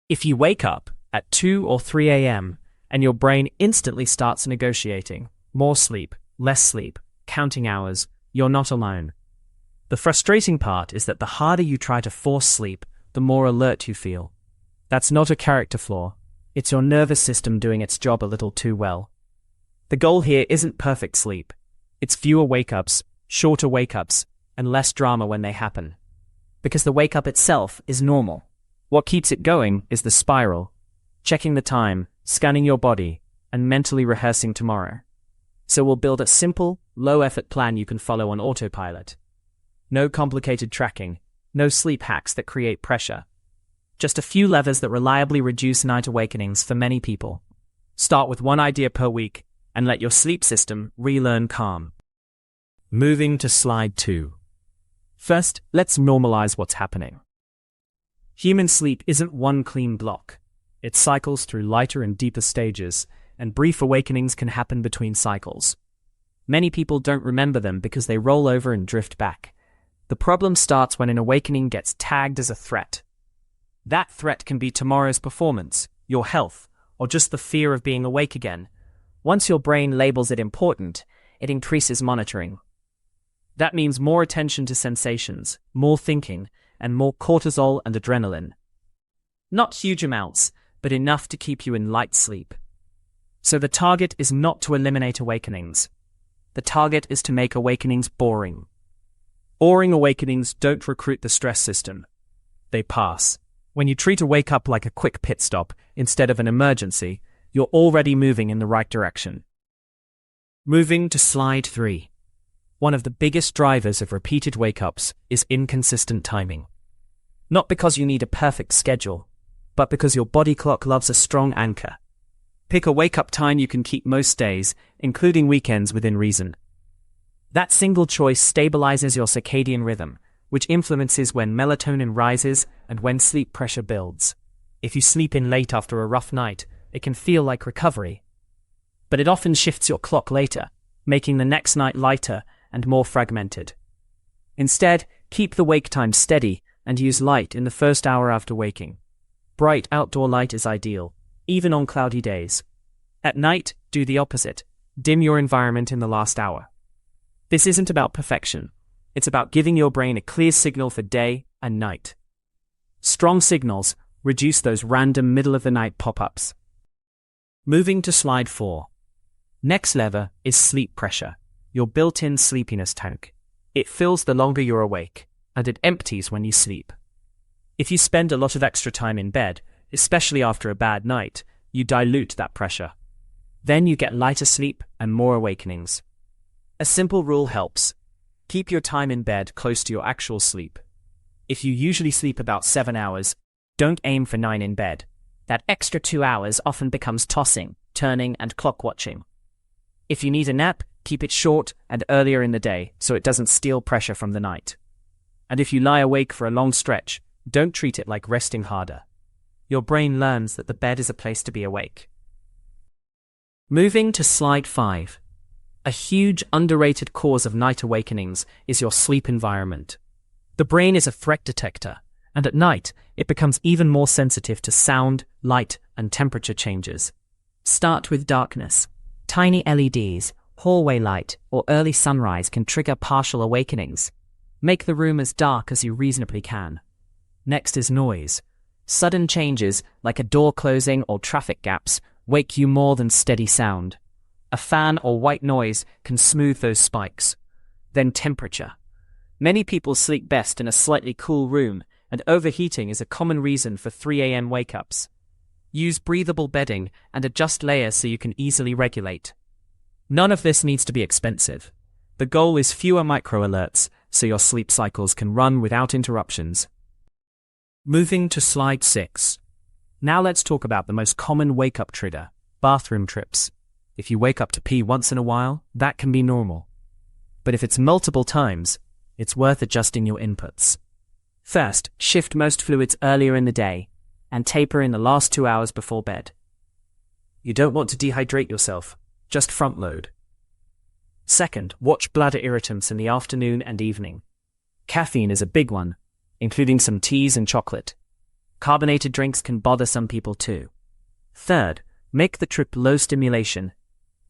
If you wake up at 2 or 3 a.m. and your brain instantly starts negotiating, more sleep, less sleep, counting hours, you're not alone. The frustrating part is that the harder you try to force sleep, the more alert you feel. That's not a character flaw. It's your nervous system doing its job a little too well. The goal here isn't perfect sleep. It's fewer wake-ups, shorter wake-ups, and less drama when they happen. Because the wake-up itself is normal. What keeps it going is the spiral. Checking the time, scanning your body, and mentally rehearsing tomorrow. So we'll build a simple, low-effort plan you can follow on autopilot. No complicated tracking, no sleep hacks that create pressure. Just a few levers that reliably reduce night awakenings for many people. Start with one idea per week and let your sleep system relearn calm. Moving to slide 2. First, let's normalize what's happening. Human sleep isn't one clean block. It cycles through lighter and deeper stages, and brief awakenings can happen between cycles. Many people don't remember them because they roll over and drift back. The problem starts when an awakening gets tagged as a threat. That threat can be tomorrow's performance, your health, or just the fear of being awake again. Once your brain labels it important, it increases monitoring. That means more attention to sensations, more thinking, and more cortisol and adrenaline. Not huge amounts, but enough to keep you in light sleep. So the target is not to eliminate awakenings. The target is to make awakenings boring. Boring awakenings don't recruit the stress system. They pass. When you treat a wake-up like a quick pit stop instead of an emergency, you're already moving in the right direction. Moving to slide 3. One of the biggest drivers of repeated wake-ups is inconsistent timing. Not because you need a perfect schedule, but because your body clock loves a strong anchor. Pick a wake-up time you can keep most days, including weekends within reason. That single choice stabilizes your circadian rhythm, which influences when melatonin rises and when sleep pressure builds. If you sleep in late after a rough night, it can feel like recovery. But it often shifts your clock later, making the next night lighter and more fragmented. Instead, keep the wake time steady and use light in the first hour after waking. Bright outdoor light is ideal, even on cloudy days. At night, do the opposite. Dim your environment in the last hour. This isn't about perfection. It's about giving your brain a clear signal for day and night. Strong signals reduce those random middle-of-the-night pop-ups. Moving to slide 4. Next lever is sleep pressure, your built-in sleepiness tank. It fills the longer you're awake, and it empties when you sleep. If you spend a lot of extra time in bed, especially after a bad night, you dilute that pressure. Then you get lighter sleep and more awakenings. A simple rule helps. Keep your time in bed close to your actual sleep. If you usually sleep about 7 hours, don't aim for 9 in bed. That extra 2 hours often becomes tossing, turning, and clock watching. If you need a nap, keep it short and earlier in the day so it doesn't steal pressure from the night. And if you lie awake for a long stretch, don't treat it like resting harder. Your brain learns that the bed is a place to be awake. Moving to slide 5. A huge underrated cause of night awakenings is your sleep environment. The brain is a threat detector, and at night, it becomes even more sensitive to sound, light, and temperature changes. Start with darkness. Tiny LEDs, hallway light, or early sunrise can trigger partial awakenings. Make the room as dark as you reasonably can. Next is noise. Sudden changes, like a door closing or traffic gaps, wake you more than steady sound. A fan or white noise can smooth those spikes. Then temperature. Many people sleep best in a slightly cool room, and overheating is a common reason for 3 a.m. wake-ups. Use breathable bedding and adjust layers so you can easily regulate. None of this needs to be expensive. The goal is fewer micro-alerts, so your sleep cycles can run without interruptions. Moving to slide 6. Now let's talk about the most common wake-up trigger, bathroom trips. If you wake up to pee once in a while, that can be normal. But if it's multiple times, it's worth adjusting your inputs. First, shift most fluids earlier in the day, and taper in the last 2 hours before bed. You don't want to dehydrate yourself, just front load. Second, watch bladder irritants in the afternoon and evening. Caffeine is a big one, including some teas and chocolate. Carbonated drinks can bother some people too. Third, make the trip low stimulation.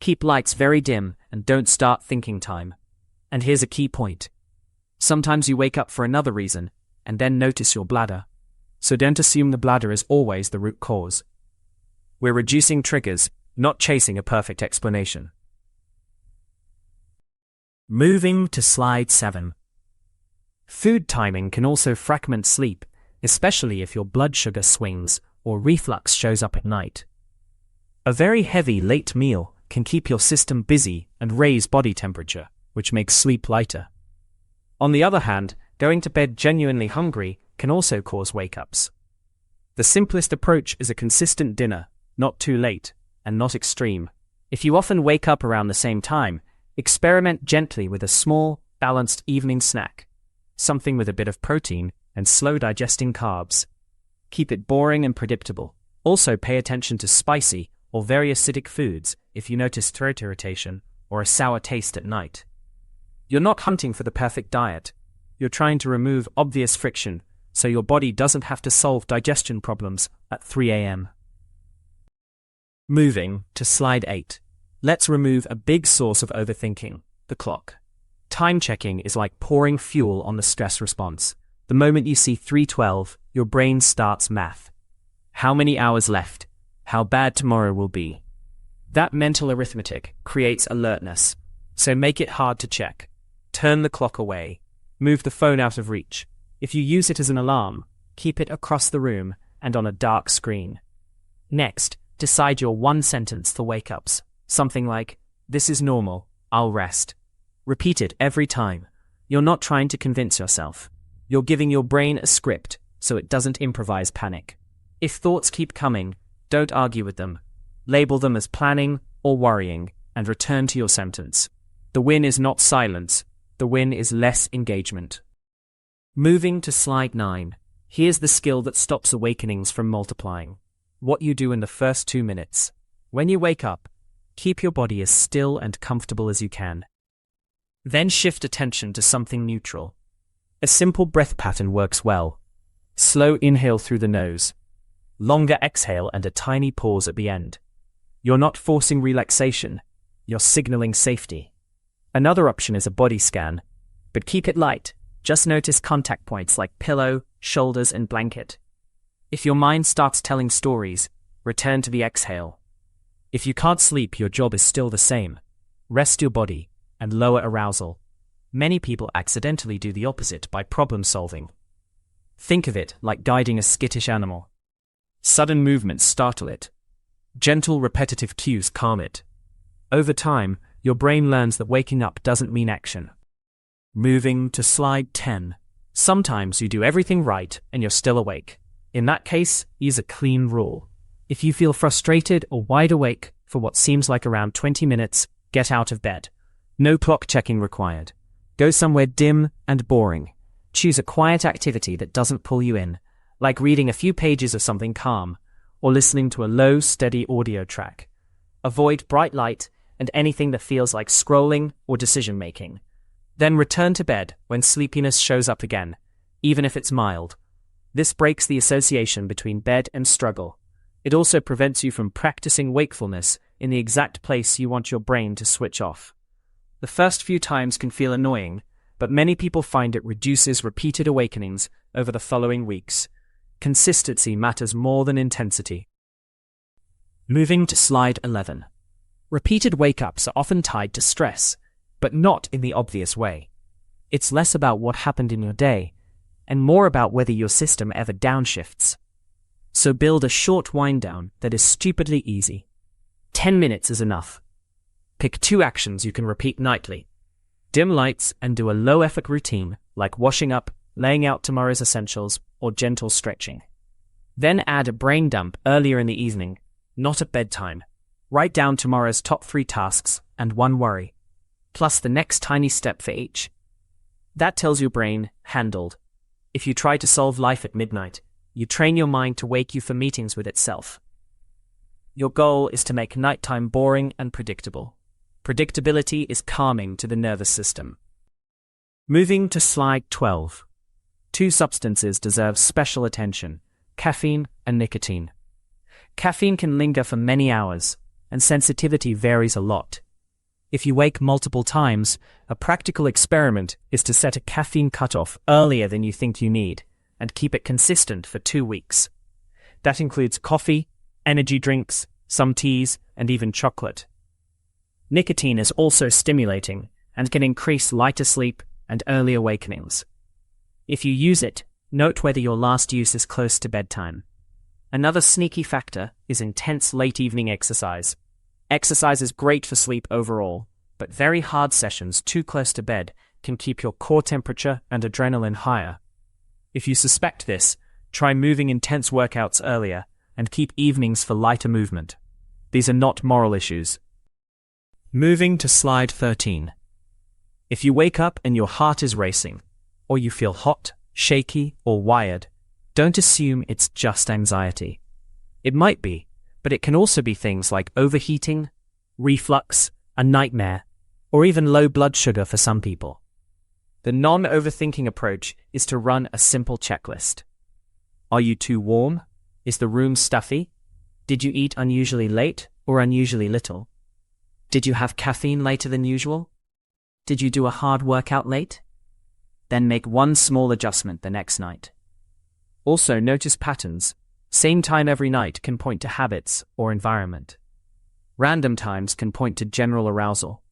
Keep lights very dim and don't start thinking time. And here's a key point. Sometimes you wake up for another reason and then notice your bladder. So don't assume the bladder is always the root cause. We're reducing triggers, not chasing a perfect explanation. Moving to slide 7. Food timing can also fragment sleep, especially if your blood sugar swings or reflux shows up at night. A very heavy late meal can keep your system busy and raise body temperature, which makes sleep lighter. On the other hand, going to bed genuinely hungry can also cause wake-ups. The simplest approach is a consistent dinner, not too late, and not extreme. If you often wake up around the same time, experiment gently with a small, balanced evening snack, something with a bit of protein and slow digesting carbs. Keep it boring and predictable. Also pay attention to spicy or very acidic foods if you notice throat irritation or a sour taste at night. You're not hunting for the perfect diet. You're trying to remove obvious friction so your body doesn't have to solve digestion problems at 3 a.m. Moving to slide 8. Let's remove a big source of overthinking, the clock. Time checking is like pouring fuel on the stress response. The moment you see 3:12, your brain starts math. How many hours left? How bad tomorrow will be? That mental arithmetic creates alertness, so make it hard to check. Turn the clock away. Move the phone out of reach. If you use it as an alarm, keep it across the room and on a dark screen. Next, decide your one sentence for wake-ups. Something like, "This is normal, I'll rest." Repeat it every time. You're not trying to convince yourself. You're giving your brain a script so it doesn't improvise panic. If thoughts keep coming, don't argue with them. Label them as planning or worrying and return to your sentence. The win is not silence. The win is less engagement. Moving to slide 9. Here's the skill that stops awakenings from multiplying. What you do in the first 2 minutes. When you wake up, keep your body as still and comfortable as you can. Then shift attention to something neutral. A simple breath pattern works well. Slow inhale through the nose. Longer exhale and a tiny pause at the end. You're not forcing relaxation. You're signaling safety. Another option is a body scan, but keep it light. Just notice contact points like pillow, shoulders, and blanket. If your mind starts telling stories, return to the exhale. If you can't sleep, your job is still the same. Rest your body and lower arousal. Many people accidentally do the opposite by problem solving. Think of it like guiding a skittish animal. Sudden movements startle it. Gentle, repetitive cues calm it. Over time, your brain learns that waking up doesn't mean action. Moving to slide 10. Sometimes you do everything right and you're still awake. In that case, use a clean rule. If you feel frustrated or wide awake for what seems like around 20 minutes, get out of bed. No clock checking required. Go somewhere dim and boring. Choose a quiet activity that doesn't pull you in, like reading a few pages of something calm or listening to a low, steady audio track. Avoid bright light and anything that feels like scrolling or decision-making. Then return to bed when sleepiness shows up again, even if it's mild. This breaks the association between bed and struggle. It also prevents you from practicing wakefulness in the exact place you want your brain to switch off. The first few times can feel annoying, but many people find it reduces repeated awakenings over the following weeks. Consistency matters more than intensity. Moving to slide 11. Repeated wake-ups are often tied to stress, but not in the obvious way. It's less about what happened in your day, and more about whether your system ever downshifts. So build a short wind-down that is stupidly easy. 10 minutes is enough. Pick 2 actions you can repeat nightly. Dim lights and do a low-effort routine like washing up, laying out tomorrow's essentials, or gentle stretching. Then add a brain dump earlier in the evening, not at bedtime. Write down tomorrow's top 3 tasks and 1 worry, plus the next tiny step for each. That tells your brain, handled. If you try to solve life at midnight, you train your mind to wake you for meetings with itself. Your goal is to make nighttime boring and predictable. Predictability is calming to the nervous system. Moving to slide 12. 2 substances deserve special attention, caffeine and nicotine. Caffeine can linger for many hours, and sensitivity varies a lot. If you wake multiple times, a practical experiment is to set a caffeine cutoff earlier than you think you need, and keep it consistent for 2 weeks. That includes coffee, energy drinks, some teas, and even chocolate. Nicotine is also stimulating and can increase lighter sleep and early awakenings. If you use it, note whether your last use is close to bedtime. Another sneaky factor is intense late evening exercise. Exercise is great for sleep overall, but very hard sessions too close to bed can keep your core temperature and adrenaline higher. If you suspect this, try moving intense workouts earlier and keep evenings for lighter movement. These are not moral issues. Moving to slide 13. If you wake up and your heart is racing, or you feel hot, shaky, or wired, don't assume it's just anxiety. It might be, but it can also be things like overheating, reflux, a nightmare, or even low blood sugar for some people. The non-overthinking approach is to run a simple checklist. Are you too warm? Is the room stuffy? Did you eat unusually late or unusually little? Did you have caffeine later than usual? Did you do a hard workout late? Then make one small adjustment the next night. Also notice patterns. Same time every night can point to habits or environment. Random times can point to general arousal.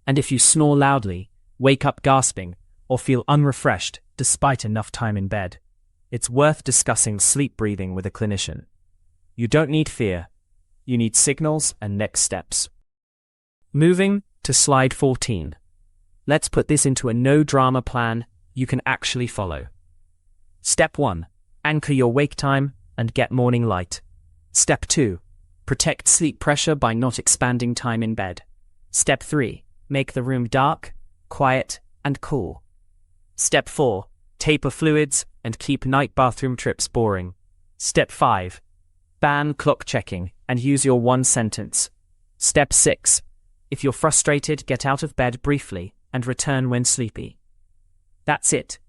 And if you snore loudly, wake up gasping, or feel unrefreshed despite enough time in bed, it's worth discussing sleep breathing with a clinician. You don't need fear. You need signals and next steps. Moving to slide 14. Let's put this into a no-drama plan you can actually follow. Step 1. Anchor your wake time and get morning light. Step 2. Protect sleep pressure by not expanding time in bed. Step 3. Make the room dark, quiet, and cool. Step 4. Taper fluids and keep night bathroom trips boring. Step 5. Ban clock checking and use your one sentence. Step 6. If you're frustrated, get out of bed briefly and return when sleepy. That's it.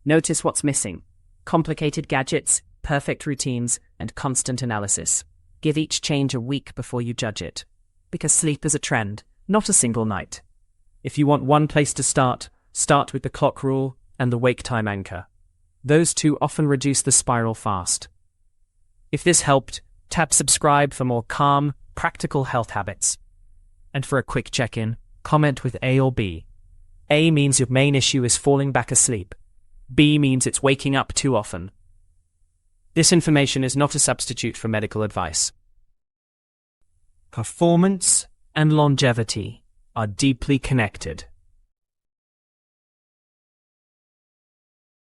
Notice what's missing. Complicated gadgets, perfect routines, and constant analysis. Give each change a week before you judge it. Because sleep is a trend, not a single night. If you want one place to start with the clock rule and the wake time anchor. Those two often reduce the spiral fast. If this helped, tap subscribe for more calm, practical health habits. And for a quick check-in, comment with A or B. A means your main issue is falling back asleep. B means it's waking up too often. This information is not a substitute for medical advice. Performance and longevity are deeply connected.